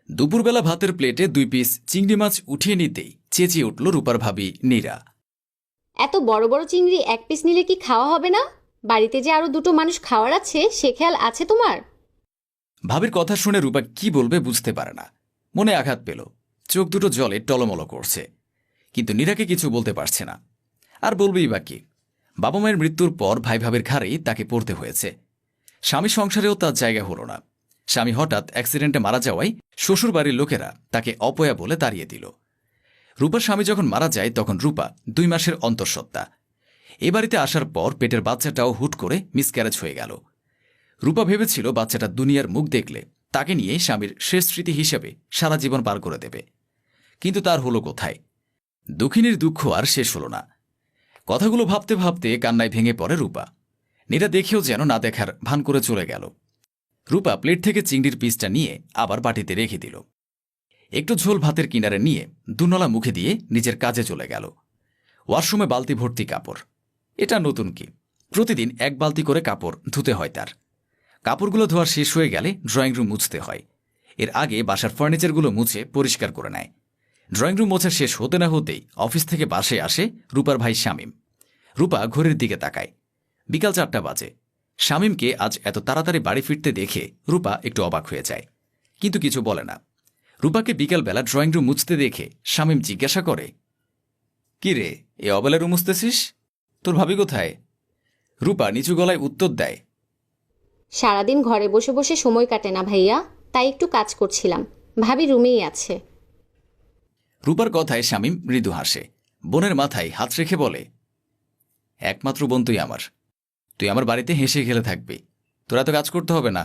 দুপুরবেলা ভাতের প্লেটে 2 পিস চিংড়ি মাছ উঠিয়ে নিতেই চেঁচিয়ে উঠল রূপার ভাবি নীরা। এত বড় বড় চিংড়ি এক পিস নিলে কি খাওয়া হবে না? বাড়িতে যে আরো দুটো মানুষ খাওয়ার আছে সে খেয়াল আছে তোমার? ভাবির কথা শুনে রূপা কি বলবে বুঝতে পারে না। মনে আঘাত পেল, চোখ দুটো জলে টলমল করছে, কিন্তু নীরাকে কিছু বলতে পারছে না। আর বলবেই বা কি? বাবা মায়ের মৃত্যুর পর ভাই ভাবের ঘাড়েই তাকে পড়তে হয়েছে। স্বামী সংসারেও তার জায়গা হল না। স্বামী হঠাৎ অ্যাক্সিডেন্টে মারা যাওয়ায় শ্বশুর বাড়ির লোকেরা তাকে অপয়া বলে তাড়িয়ে দিল। রূপার স্বামী যখন মারা যায় তখন রূপা 2 মাসের অন্তঃসত্ত্বা। এ বাড়িতে আসার পর পেটের বাচ্চাটাও হুট করে মিসক্যারেজ হয়ে গেল। রূপা ভেবেছিল বাচ্চাটা দুনিয়ার মুখ দেখলে তাকে নিয়ে স্বামীর শেষ স্মৃতি হিসেবে সারা জীবন পার করে দেবে, কিন্তু তার হলো কোথায়? দুঃখিনীর দুঃখ আর শেষ হল না। কথাগুলো ভাবতে ভাবতে কান্নায় ভেঙে পড়ে রূপা। নীরা দেখেও যেন না দেখার ভান করে চলে গেল। রূপা প্লেট থেকে চিংড়ির পিসটা নিয়ে আবার বাটিতে রেখে দিল। একটু ঝোল ভাতের কিনারে নিয়ে দুনলা মুখে দিয়ে নিজের কাজে চলে গেল। ওয়াশরুমে বালতি ভর্তি কাপড়। এটা নতুন কি? প্রতিদিন 1 বালতি করে কাপড় ধুতে হয় তার। কাপড়গুলো ধোয়া শেষ হয়ে গেলে ড্রয়িং রুম মুছতে হয়। এর আগে বাসার ফার্নিচারগুলো মুছে পরিষ্কার করে নেয়। ড্রয়িং রুম মোছা শেষ হতে না হতেই অফিস থেকে বাসায় আসে রূপার ভাই শামীম। রূপা ঘড়ির দিকে তাকায়। বিকাল 4টা বাজে। শামীমকে আজ এত তাড়াতাড়ি বাড়ি ফিরতে দেখে রূপা একটু অবাক হয়ে যায়, কিন্তু কিছু বলে না। রূপাকে বিকালবেলা ড্রয়িং রুম মুছতে দেখে শামীম জিজ্ঞাসা করে, কি রে, এ অবেলা রুম মুছতেছিস? তোর ভাবি কোথায়? রূপা নিচু গলায় উত্তর দেয়, সারাদিন ঘরে বসে বসে সময় কাটে না ভাইয়া, তাই একটু কাজ করছিলাম। ভাবি রুমেই আছে। রূপার কথায় শামীম মৃদু হাসে। বোনের মাথায় হাত রেখে বলে, একমাত্র বোন তুই আমার। তুই আমার বাড়িতে হেসে খেলে থাকবি। তোর এত কাজ করতে হবে না।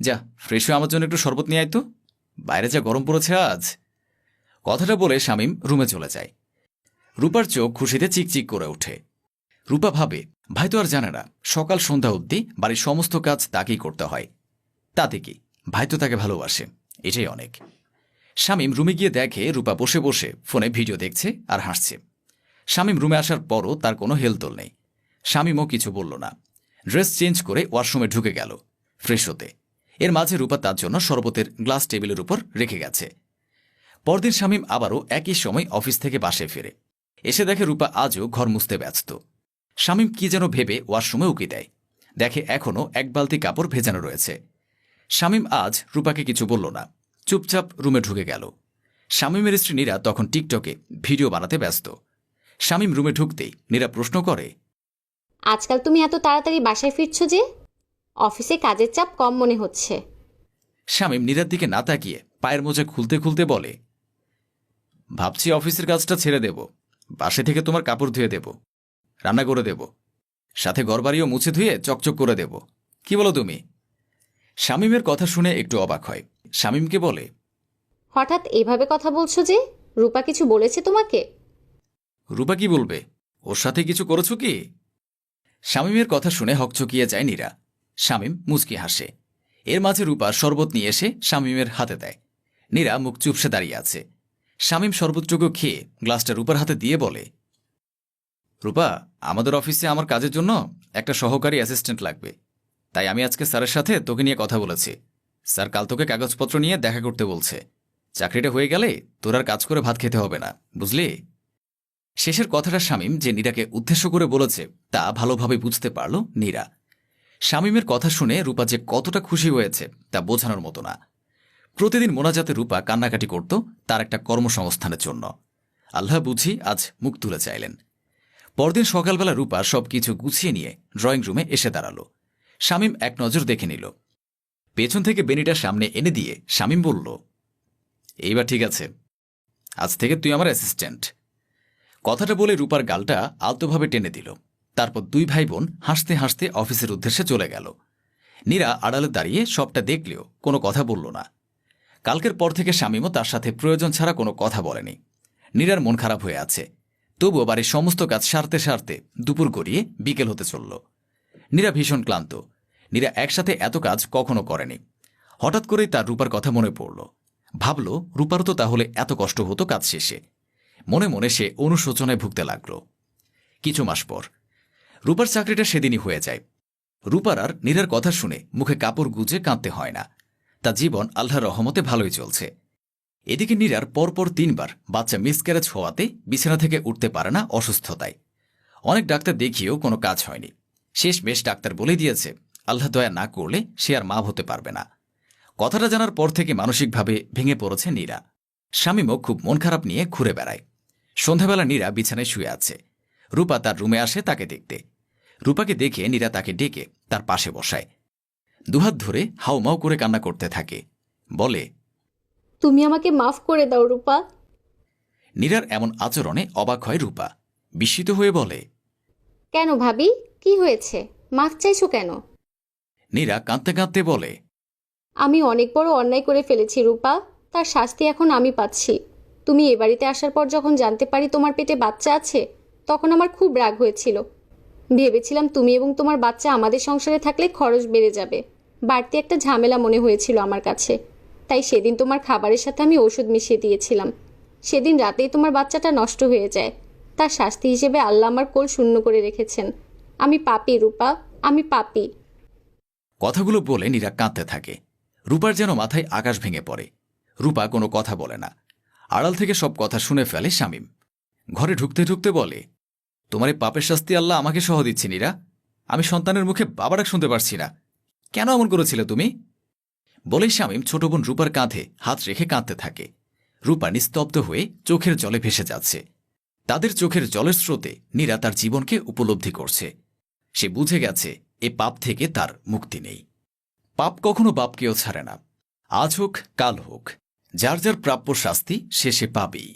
যা, ফ্রেশ হয়ে আমার জন্য একটু শরবত নিয়ে আয় তো। বাইরে যা গরম পড়েছে আজ। কথাটা বলে শামীম রুমে চলে যায়। রূপার চোখ খুশিতে চিকচিক করে ওঠে। রূপা ভাবে, ভাই তো আর জানে না সকাল সন্ধ্যা অবধি বাড়ির সমস্ত কাজ তাকেই করতে হয়। তাতে কি, ভাই তো তাকে ভালোবাসে, এটাই অনেক। শামীম রুমে গিয়ে দেখে রূপা বসে বসে ফোনে ভিডিও দেখছে আর হাসছে। শামীম রুমে আসার পরও তার কোনো হেলদোল নেই। শামীমও কিছু বলল না। ড্রেস চেঞ্জ করে ওয়াশরুমে ঢুকে গেল ফ্রেশ হতে। এর মাঝে রূপা তার জন্য শরবতের গ্লাস টেবিলের উপর রেখে গেছে। পরদিন শামীম আবারও একই সময় অফিস থেকে বাসায় ফেরে। এসে দেখে রূপা আজও ঘর মুছতে ব্যস্ত। শামীম কি যেন ভেবে ওয়াশরুমে উকি দেয়। দেখে এখনও 1 বালতি কাপড় ভেজানো রয়েছে। শামীম আজ রূপাকে কিছু বলল না, চুপচাপ রুমে ঢুকে গেল। শামীমের স্ত্রী নীরা তখন টিকটকে ভিডিও বানাতে ব্যস্ত। শামীম রুমে ঢুকতেই নীরা প্রশ্ন করে, আজকাল তুমি এত তাড়াতাড়ি বাসায় ফিরছো যে? অফিসে কাজের চাপ কম মনে হচ্ছে। শামীম নীরার দিকে না তাকিয়ে পায়ের মোজা খুলতে খুলতে বলে, ভাবছি অফিসের কাজটা ছেড়ে দেব, বাসে থেকে তোমার কাপড় ধুয়ে দেব, রান্না করে দেব, সাথে ঘরবাড়িও মুছে ধুয়ে চকচক করে দেব। কি বলো তুমি? শামীমের কথা শুনে একটু অবাক হয়। শামীমকে বলে, হঠাৎ এভাবে কথা বলছো যে? রূপা কিছু বলেছে তোমাকে? রূপা কি বলবে? ওর সাথে কিছু করেছ কি? শামীমের কথা শুনে হকচকিয়ে যায় নীরা। শামীম মুচকি হাসে। এর মাঝে রূপা শরবত নিয়ে এসে শামীমের হাতে দেয়। নীরা মুখ চুপসে দাঁড়িয়ে আছে। শামীম শরবতটুকু খেয়ে গ্লাসটা রূপার হাতে দিয়ে বলে, রূপা, আমাদের অফিসে আমার কাজের জন্য একটা সহকারী অ্যাসিস্ট্যান্ট লাগবে। তাই আমি আজকে স্যারের সাথে তোকে নিয়ে কথা বলেছি। স্যার কাল তোকে কাগজপত্র নিয়ে দেখা করতে বলছে। চাকরিটা হয়ে গেলে তোর আর কাজ করে ভাত খেতে হবে না, বুঝলি? শেষের কথাটা শামীম যে নীরাকে উদ্দেশ্য করে বলেছে তা ভালোভাবে বুঝতে পারল নীরা। শামীমের কথা শুনে রূপা যে কতটা খুশি হয়েছে তা বোঝানোর মতো না। প্রতিদিন মোনাজাতে রূপা কান্নাকাটি করত তার একটা কর্মসংস্থানের জন্য। আল্লাহ বুঝি আজ মুখ তুলে চাইলেন। পরদিন সকালবেলা রূপা সবকিছু গুছিয়ে নিয়ে ড্রয়িং রুমে এসে দাঁড়াল। শামীম এক নজর দেখে নিল। পেছন থেকে বেনিটা সামনে এনে দিয়ে শামীম বলল, এইবার ঠিক আছে, আজ থেকে তুই আমার অ্যাসিস্ট্যান্ট। কথাটা বলে রূপার গালটা আলতোভাবে টেনে দিল। তারপর 2 ভাই বোন হাসতে হাসতে অফিসের উদ্দেশ্যে চলে গেল। নীরা আড়ালে দাঁড়িয়ে সবটা দেখলেও কোনো কথা বলল না। কালকের পর থেকে শামীমও তার সাথে প্রয়োজন ছাড়া কোনো কথা বলেনি। নীরার মন খারাপ হয়ে আছে। তবুও বাড়ির সমস্ত কাজ সারতে সারতে দুপুর গড়িয়ে বিকেল হতে চলল। নীরা ভীষণ ক্লান্ত। নীরা একসাথে এত কাজ কখনো করেনি। হঠাৎ করেই তার রূপার কথা মনে পড়ল। ভাবল, রূপারও তো তাহলে এত কষ্ট হতো কাজ শেষে। মনে মনে সে অনুশোচনায় ভুগতে লাগল। কিছু মাস পর রূপার চাকরিটা সেদিনই হয়ে যায়। রূপার আর নীরার কথা শুনে মুখে কাপড় গুজে কাঁদতে হয় না। তার জীবন আল্লাহর রহমতে ভালোই চলছে। এদিকে নীরার পরপর 3বার বাচ্চা মিসক্যারেজ হওয়াতে বিছানা থেকে উঠতে পারে না অসুস্থতায়। অনেক ডাক্তার দেখিয়েও কোনো কাজ হয়নি। শেষমেশ ডাক্তার বলে দিয়েছে আল্লাহ দয়া না করলে সে আর মা হতে পারবে না। কথাটা জানার পর থেকে মানসিকভাবে ভেঙে পড়েছে নীরা। শামীমও খুব মন খারাপ নিয়ে ঘুরে বেড়ায়। সন্ধ্যাবেলা নীরা বিছানায় শুয়ে আছে। রূপা তার রুমে আসে তাকে দেখতে। রূপাকে দেখে নীরা তাকে ডেকে তার পাশে বসায়। দুহাত ধরে হাউমাউ করে কান্না করতে থাকে। বলে, তুমি আমাকে মাফ করে দাও রূপা। নীরার এমন আচরণে অবাক হয় রূপা। বিস্মিত হয়ে বলে, কেন ভাবি, কি হয়েছে? মাফ চাইছো কেন? নীরা কাঁদতে কাঁদতে বলে, আমি অনেক বড় অন্যায় করে ফেলেছি রূপা, তার শাস্তি এখন আমি পাচ্ছি। তুমি এ বাড়িতে আসার পর যখন জানতে পারি তোমার পেটে বাচ্চা আছে, তখন আমার খুব রাগ হয়েছিল। ভেবেছিলাম তুমি এবং তোমার বাচ্চা আমাদের সংসারে থাকলে খরচ বেড়ে যাবে, বাড়তি একটা ঝামেলা মনে হয়েছিল আমার কাছে। তাই সেদিন তোমার খাবারের সাথে আমি ওষুধ মিশিয়ে দিয়েছিলাম। সেদিন রাতেই তোমার বাচ্চাটা নষ্ট হয়ে যায়। তার শাস্তি হিসেবে আল্লাহ আমার কোল শূন্য করে রেখেছেন। আমি পাপী রূপা, আমি পাপী। কথাগুলো বলে নীরা কাঁদতে থাকে। রূপার যেন মাথায় আকাশ ভেঙে পড়ে। রূপা কোনো কথা বলে না। আড়াল থেকে সব কথা শুনে ফেলে শামীম। ঘরে ঢুকতে ঢুকতে বলে, তোমার এই পাপের শাস্তি আল্লাহ আমাকে সহ দিচ্ছে নীরা। আমি সন্তানের মুখে বাবা ডাক শুনতে পারছি না। কেন এমন করেছিলে তুমি? বলেই শামীম ছোট বোন রূপার কাঁধে হাত রেখে কাঁদতে থাকে। রূপা নিস্তব্ধ হয়ে চোখের জলে ভেসে যাচ্ছে। তাদের চোখের জলের স্রোতে নীরা তার জীবনকে উপলব্ধি করছে। সে বুঝে গেছে এ পাপ থেকে তার মুক্তি নেই। পাপ কখনো বাপকেও ছাড়ে না। আজ হোক কাল হোক, যার যার প্রাপ্য শাস্তি সে পাবেই।